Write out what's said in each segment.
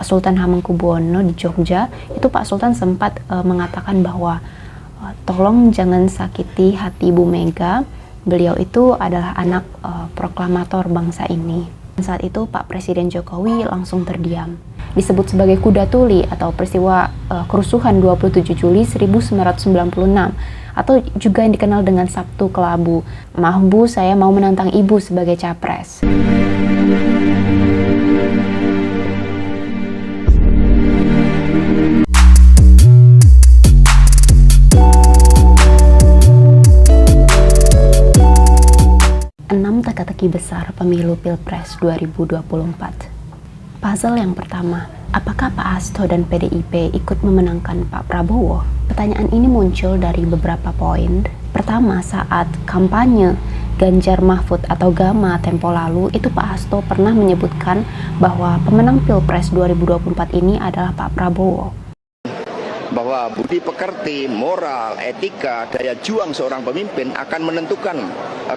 Pak Sultan Hamengkubuwono di Jogja, itu Pak Sultan sempat mengatakan bahwa tolong jangan sakiti hati Ibu Mega. Beliau itu adalah anak proklamator bangsa ini. Saat itu Pak Presiden Jokowi langsung terdiam. Disebut sebagai kuda tuli atau peristiwa kerusuhan 27 Juli 1996 atau juga yang dikenal dengan Sabtu Kelabu. Maaf Bu, saya mau menantang Ibu sebagai capres. Teka-teki besar pemilu Pilpres 2024. Puzzle yang pertama, apakah Pak Hasto dan PDIP ikut memenangkan Pak Prabowo? Pertanyaan ini muncul dari beberapa poin. Pertama, saat kampanye Ganjar Mahfud atau Gama tempo lalu, itu Pak Hasto pernah menyebutkan bahwa pemenang Pilpres 2024 ini adalah Pak Prabowo. Bahwa budi pekerti, moral, etika, daya juang seorang pemimpin akan menentukan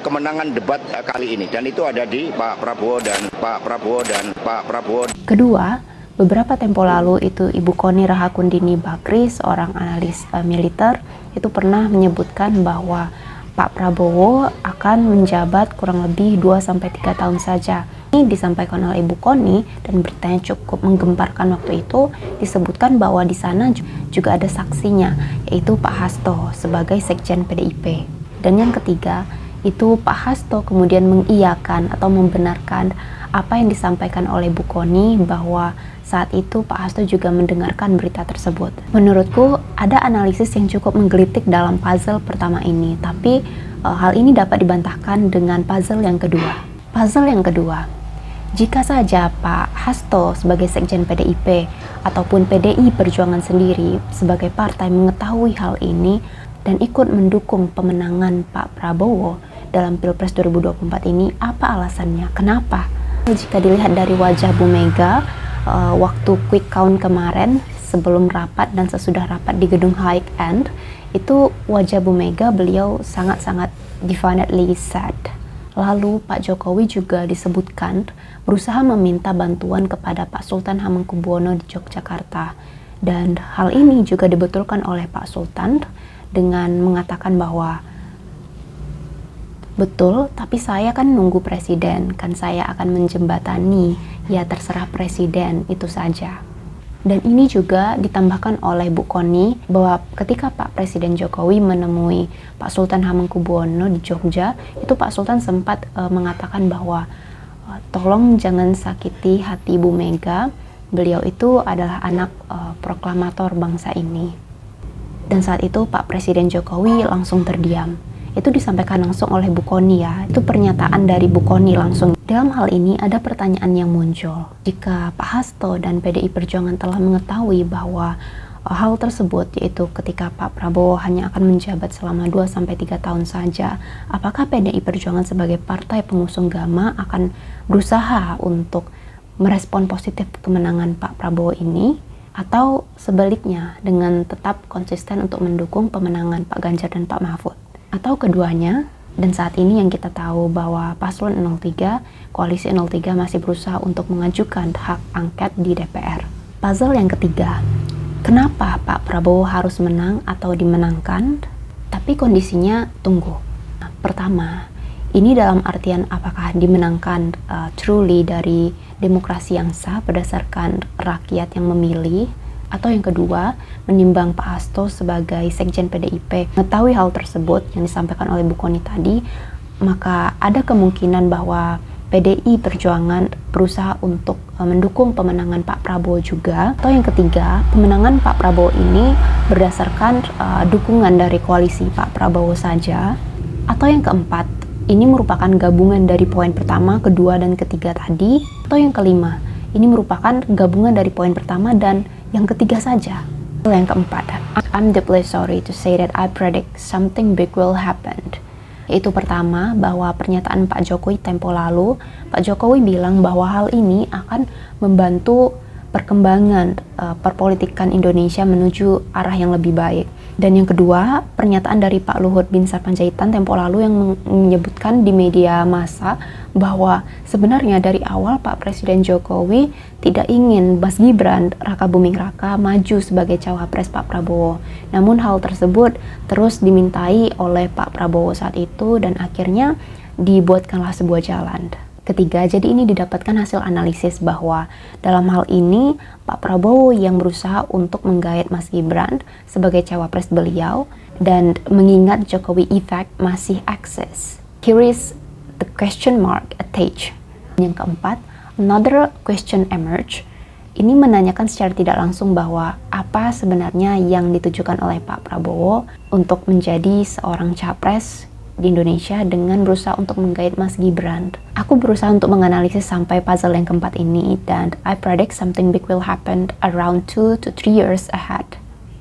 kemenangan debat kali ini, dan itu ada di Pak Prabowo dan Pak Prabowo. Kedua, beberapa tempo lalu itu Ibu Koni Rahakundini Bakri, seorang analis militer, itu pernah menyebutkan bahwa Pak Prabowo akan menjabat kurang lebih 2-3 tahun saja. Ini disampaikan oleh Ibu Koni dan beritanya cukup menggemparkan waktu itu. Disebutkan bahwa di sana juga ada saksinya, yaitu Pak Hasto sebagai sekjen PDIP. Dan yang ketiga, itu Pak Hasto kemudian mengiyakan atau membenarkan apa yang disampaikan oleh Bu Koni bahwa saat itu Pak Hasto juga mendengarkan berita tersebut. Menurutku ada analisis yang cukup menggelitik dalam puzzle pertama ini, tapi hal ini dapat dibantahkan dengan puzzle yang kedua. Puzzle yang kedua, jika saja Pak Hasto sebagai sekjen PDIP ataupun PDI Perjuangan sendiri sebagai partai mengetahui hal ini dan ikut mendukung pemenangan Pak Prabowo dalam Pilpres 2024 ini, apa alasannya? Kenapa? Jika dilihat dari wajah Bu Mega waktu quick count kemarin sebelum rapat dan sesudah rapat di gedung High End, itu wajah Bu Mega, beliau sangat-sangat definitely sad. Lalu Pak Jokowi juga disebutkan berusaha meminta bantuan kepada Pak Sultan Hamengkubuwono di Yogyakarta, dan hal ini juga dibetulkan oleh Pak Sultan dengan mengatakan bahwa betul, tapi saya kan nunggu presiden, kan saya akan menjembatani, ya terserah presiden, itu saja. Dan ini juga ditambahkan oleh Bu Koni bahwa ketika Pak Presiden Jokowi menemui Pak Sultan Hamengkubuwono di Jogja, itu Pak Sultan sempat mengatakan bahwa tolong jangan sakiti hati Bu Mega, beliau itu adalah anak proklamator bangsa ini. Dan saat itu Pak Presiden Jokowi langsung terdiam. Itu disampaikan langsung oleh Bu Koni ya, itu pernyataan dari Bu Koni langsung. Dalam hal ini ada pertanyaan yang muncul. Jika Pak Hasto dan PDI Perjuangan telah mengetahui bahwa hal tersebut, yaitu ketika Pak Prabowo hanya akan menjabat selama 2-3 tahun saja, apakah PDI Perjuangan sebagai partai pengusung Gama akan berusaha untuk merespon positif kemenangan Pak Prabowo ini, atau sebaliknya dengan tetap konsisten untuk mendukung pemenangan Pak Ganjar dan Pak Mahfud? Atau keduanya? Dan saat ini yang kita tahu bahwa Paslon 03, Koalisi 03 masih berusaha untuk mengajukan hak angket di DPR. Puzzle yang ketiga, kenapa Pak Prabowo harus menang atau dimenangkan, tapi kondisinya tunggu. Pertama, ini dalam artian apakah dimenangkan truly dari demokrasi yang sah berdasarkan rakyat yang memilih, atau yang kedua, menimbang Pak Hasto sebagai sekjen PDIP mengetahui hal tersebut yang disampaikan oleh Bu Koni tadi, maka ada kemungkinan bahwa PDI Perjuangan berusaha untuk mendukung pemenangan Pak Prabowo juga. Atau yang ketiga, pemenangan Pak Prabowo ini berdasarkan dukungan dari koalisi Pak Prabowo saja. Atau yang keempat, ini merupakan gabungan dari poin pertama, kedua, dan ketiga tadi. Atau yang kelima, ini merupakan gabungan dari poin pertama dan yang ketiga saja. Yang keempat, I'm deeply sorry to say that I predict something big will happen. Yaitu pertama, bahwa pernyataan Pak Jokowi tempo lalu, Pak Jokowi bilang bahwa hal ini akan membantu perkembangan perpolitikan Indonesia menuju arah yang lebih baik. Dan yang kedua, pernyataan dari Pak Luhut bin Sarpanjaitan tempo lalu yang menyebutkan di media massa bahwa sebenarnya dari awal Pak Presiden Jokowi tidak ingin Mas Gibran Raka Buming Raka maju sebagai cawapres Pak Prabowo. Namun hal tersebut terus dimintai oleh Pak Prabowo saat itu dan akhirnya dibuatkanlah sebuah jalan. Ketiga, jadi ini didapatkan hasil analisis bahwa dalam hal ini Pak Prabowo yang berusaha untuk menggait Mas Gibran sebagai cawapres beliau dan mengingat Jokowi effect masih eksis. Here is the question mark attached. Yang keempat, another question emerge. Ini menanyakan secara tidak langsung bahwa apa sebenarnya yang ditujukan oleh Pak Prabowo untuk menjadi seorang capres di Indonesia dengan berusaha untuk menggait Mas Gibran. Aku berusaha untuk menganalisis sampai puzzle yang keempat ini dan I predict something big will happen around 2 to 3 years ahead.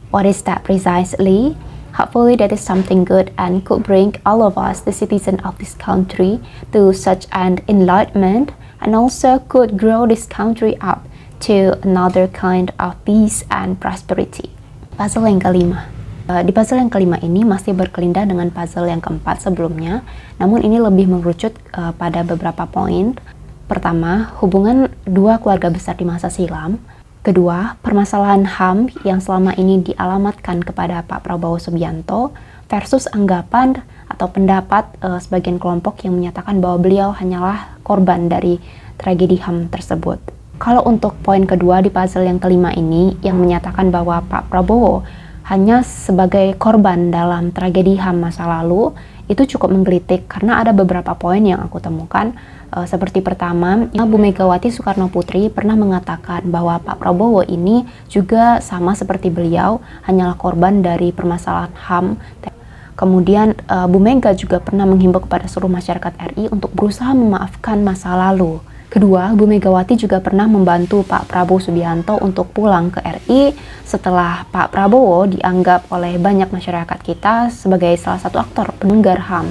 What is that precisely? Hopefully that is something good and could bring all of us, the citizens of this country, to such an enlightenment and also could grow this country up to another kind of peace and prosperity. Puzzle yang kelima. Di puzzle yang kelima ini masih berkelindah dengan puzzle yang keempat sebelumnya, namun ini lebih mengerucut pada beberapa poin. Pertama, hubungan dua keluarga besar di masa silam. Kedua, permasalahan HAM yang selama ini dialamatkan kepada Pak Prabowo Subianto versus anggapan atau pendapat sebagian kelompok yang menyatakan bahwa beliau hanyalah korban dari tragedi HAM tersebut. Kalau untuk poin kedua di puzzle yang kelima ini yang menyatakan bahwa Pak Prabowo hanya sebagai korban dalam tragedi HAM masa lalu, itu cukup menggelitik karena ada beberapa poin yang aku temukan. Seperti pertama, Bu Megawati Soekarno Putri pernah mengatakan bahwa Pak Prabowo ini juga sama seperti beliau, hanyalah korban dari permasalahan HAM. Kemudian Bu Mega juga pernah menghimbau kepada seluruh masyarakat RI untuk berusaha memaafkan masa lalu. Kedua, Bu Megawati juga pernah membantu Pak Prabowo Subianto untuk pulang ke RI setelah Pak Prabowo dianggap oleh banyak masyarakat kita sebagai salah satu aktor pelanggar HAM.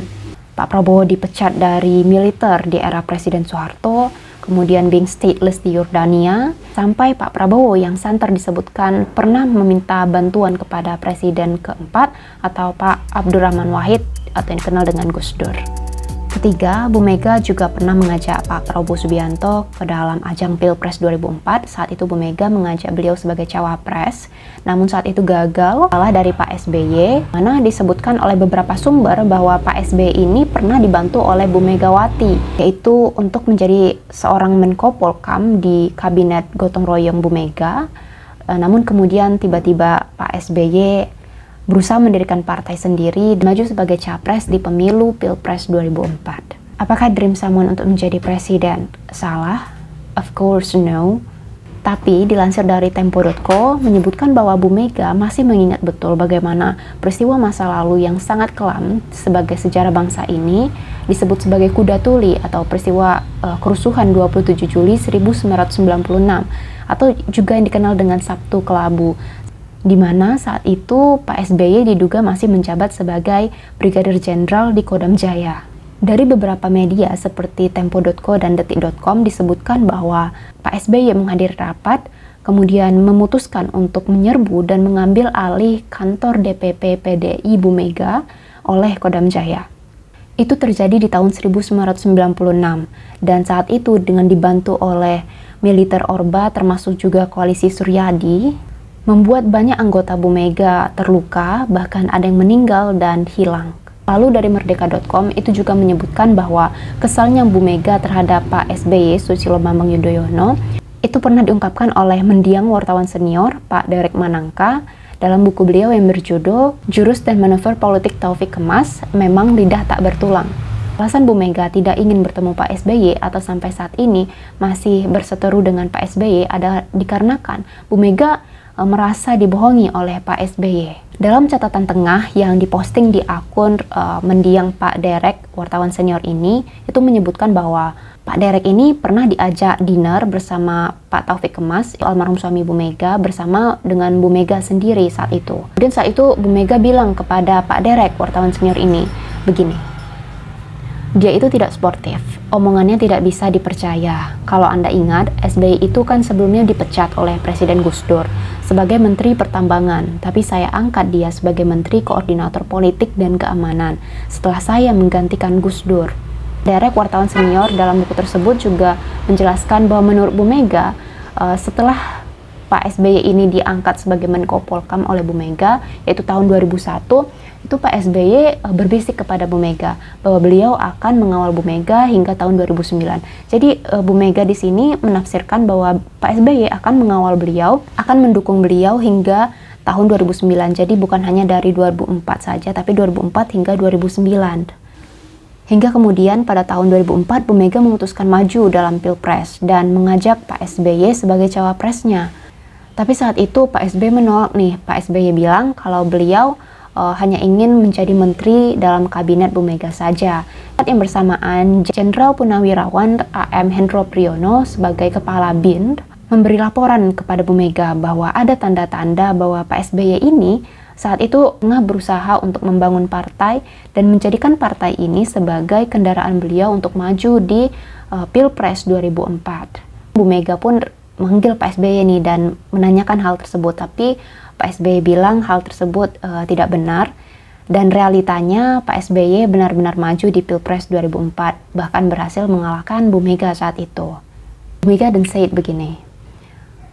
Pak Prabowo dipecat dari militer di era Presiden Soeharto, kemudian being stateless di Yordania, sampai Pak Prabowo yang santer disebutkan pernah meminta bantuan kepada Presiden keempat atau Pak Abdurrahman Wahid atau yang dikenal dengan Gus Dur. Ketiga, Bu Mega juga pernah mengajak Pak Prabowo Subianto ke dalam ajang Pilpres 2004. Saat itu Bu Mega mengajak beliau sebagai cawapres, namun saat itu gagal, kalah dari Pak SBY, mana disebutkan oleh beberapa sumber bahwa Pak SBY ini pernah dibantu oleh Bu Megawati, yaitu untuk menjadi seorang Menko Polkam di kabinet gotong royong Bu Mega. Namun kemudian tiba-tiba Pak SBY berusaha mendirikan partai sendiri dan maju sebagai capres di pemilu Pilpres 2004. Apakah dream someone untuk menjadi presiden? Salah? Of course no. Tapi dilansir dari Tempo.co menyebutkan bahwa Bu Mega masih mengingat betul bagaimana peristiwa masa lalu yang sangat kelam sebagai sejarah bangsa ini disebut sebagai kuda tuli atau peristiwa kerusuhan 27 Juli 1996 atau juga yang dikenal dengan Sabtu Kelabu, di mana saat itu Pak SBY diduga masih menjabat sebagai Brigadir Jenderal di Kodam Jaya. Dari beberapa media seperti Tempo.co dan Detik.com disebutkan bahwa Pak SBY menghadiri rapat, kemudian memutuskan untuk menyerbu dan mengambil alih kantor DPP PDI Bu Mega oleh Kodam Jaya. Itu terjadi di tahun 1996, dan saat itu dengan dibantu oleh militer Orba termasuk juga koalisi Suryadi, membuat banyak anggota Bu Mega terluka, bahkan ada yang meninggal dan hilang. Lalu dari Merdeka.com itu juga menyebutkan bahwa kesalnya Bu Mega terhadap Pak SBY, Susilo Bambang Yudhoyono, itu pernah diungkapkan oleh mendiang wartawan senior Pak Derek Manangka dalam buku beliau yang berjudul Jurus dan Manuver Politik Taufik Kemas, Memang Lidah Tak Bertulang. Alasan Bu Mega tidak ingin bertemu Pak SBY atau sampai saat ini masih berseteru dengan Pak SBY adalah dikarenakan Bu Mega merasa dibohongi oleh Pak SBY. Dalam catatan tengah yang diposting di akun mendiang Pak Derek, wartawan senior ini, itu menyebutkan bahwa Pak Derek ini pernah diajak dinner bersama Pak Taufik Kemas, almarhum suami Bu Mega, bersama dengan Bu Mega sendiri saat itu. Kemudian saat itu Bu Mega bilang kepada Pak Derek, wartawan senior ini, begini, Dia itu tidak sportif, omongannya tidak bisa dipercaya. Kalau Anda ingat, SBY itu kan sebelumnya dipecat oleh Presiden Gus Dur sebagai Menteri Pertambangan, tapi saya angkat dia sebagai Menteri Koordinator Politik dan Keamanan setelah saya menggantikan Gus Dur. Derek wartawan senior dalam buku tersebut juga menjelaskan bahwa menurut Bu Mega, setelah Pak SBY ini diangkat sebagai Menko Polkam oleh Bu Mega, yaitu tahun 2001, itu Pak SBY berbisik kepada Bu Mega bahwa beliau akan mengawal Bu Mega hingga tahun 2009. Jadi Bu Mega di sini menafsirkan bahwa Pak SBY akan mengawal beliau, akan mendukung beliau hingga tahun 2009. Jadi bukan hanya dari 2004 saja, tapi 2004 hingga 2009. Hingga kemudian pada tahun 2004 Bu Mega memutuskan maju dalam Pilpres dan mengajak Pak SBY sebagai cawapresnya. Tapi saat itu Pak SBY menolak nih. Pak SBY bilang kalau beliau hanya ingin menjadi menteri dalam kabinet Bu Mega saja. Saat yang bersamaan, Jenderal Purnawirawan AM Hendro Priyono sebagai kepala BIN memberi laporan kepada Bu Mega bahwa ada tanda-tanda bahwa Pak SBY ini saat itu tengah berusaha untuk membangun partai dan menjadikan partai ini sebagai kendaraan beliau untuk maju di Pilpres 2004. Bu Mega pun memanggil Pak SBY ini dan menanyakan hal tersebut, tapi Pak SBY bilang hal tersebut tidak benar dan realitanya Pak SBY benar-benar maju di Pilpres 2004, bahkan berhasil mengalahkan Bu Mega saat itu. Bu Mega dan Said begini,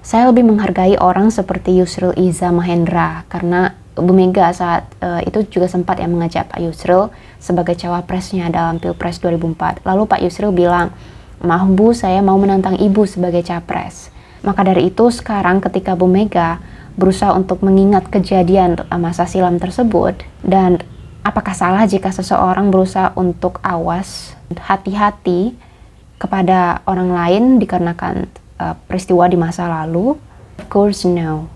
saya lebih menghargai orang seperti Yusril Iza Mahendra karena Bu Mega saat itu juga sempat yang mengajak Pak Yusril sebagai cawapresnya dalam Pilpres 2004. Lalu Pak Yusril bilang, maaf Bu, saya mau menantang Ibu sebagai capres. Maka dari itu sekarang ketika Bu Mega berusaha untuk mengingat kejadian masa silam tersebut, dan apakah salah jika seseorang berusaha untuk awas, hati-hati kepada orang lain dikarenakan peristiwa di masa lalu? Of course no.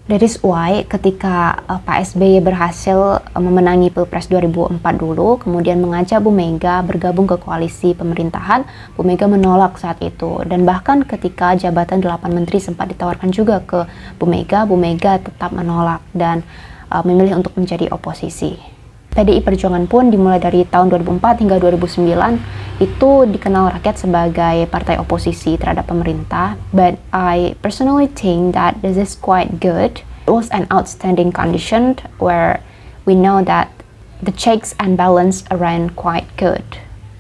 That is why ketika Pak SBY berhasil memenangi Pilpres 2004 dulu, kemudian mengajak Bu Mega bergabung ke koalisi pemerintahan, Bu Mega menolak saat itu. Dan bahkan ketika jabatan 8 menteri sempat ditawarkan juga ke Bu Mega tetap menolak dan memilih untuk menjadi oposisi. PDI Perjuangan pun dimulai dari tahun 2004 hingga 2009 itu dikenal rakyat sebagai partai oposisi terhadap pemerintah, but I personally think that this is quite good. It was an outstanding condition where we know that the checks and balance ran quite good.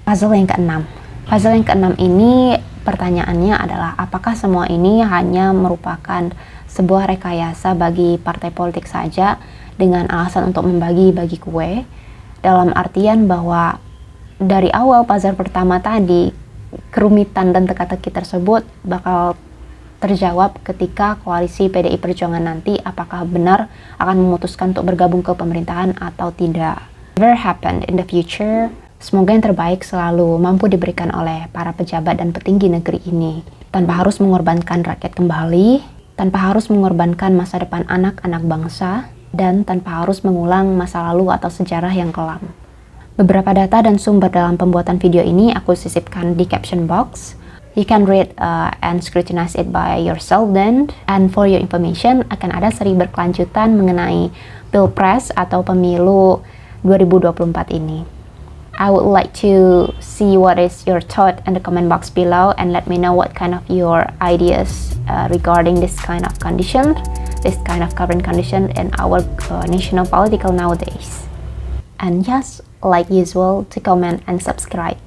Puzzle yang keenam. Puzzle yang keenam ini pertanyaannya adalah apakah semua ini hanya merupakan sebuah rekayasa bagi partai politik saja dengan alasan untuk membagi-bagi kue, dalam artian bahwa dari awal puzzle pertama tadi kerumitan dan teka-teki tersebut bakal terjawab ketika koalisi PDI Perjuangan nanti apakah benar akan memutuskan untuk bergabung ke pemerintahan atau tidak. Whatever happen in the future, semoga yang terbaik selalu mampu diberikan oleh para pejabat dan petinggi negeri ini tanpa harus mengorbankan rakyat kembali, tanpa harus mengorbankan masa depan anak-anak bangsa, dan tanpa harus mengulang masa lalu atau sejarah yang kelam. Beberapa data dan sumber dalam pembuatan video ini aku sisipkan di caption box. You can read and scrutinize it by yourself then. And for your information, akan ada seri berkelanjutan mengenai Pilpres atau Pemilu 2024 ini. I would like to see what is your thought in the comment box below and let me know what kind of your ideas regarding this kind of condition, this kind of current condition in our national political nowadays. And yes, like usual, to comment and subscribe.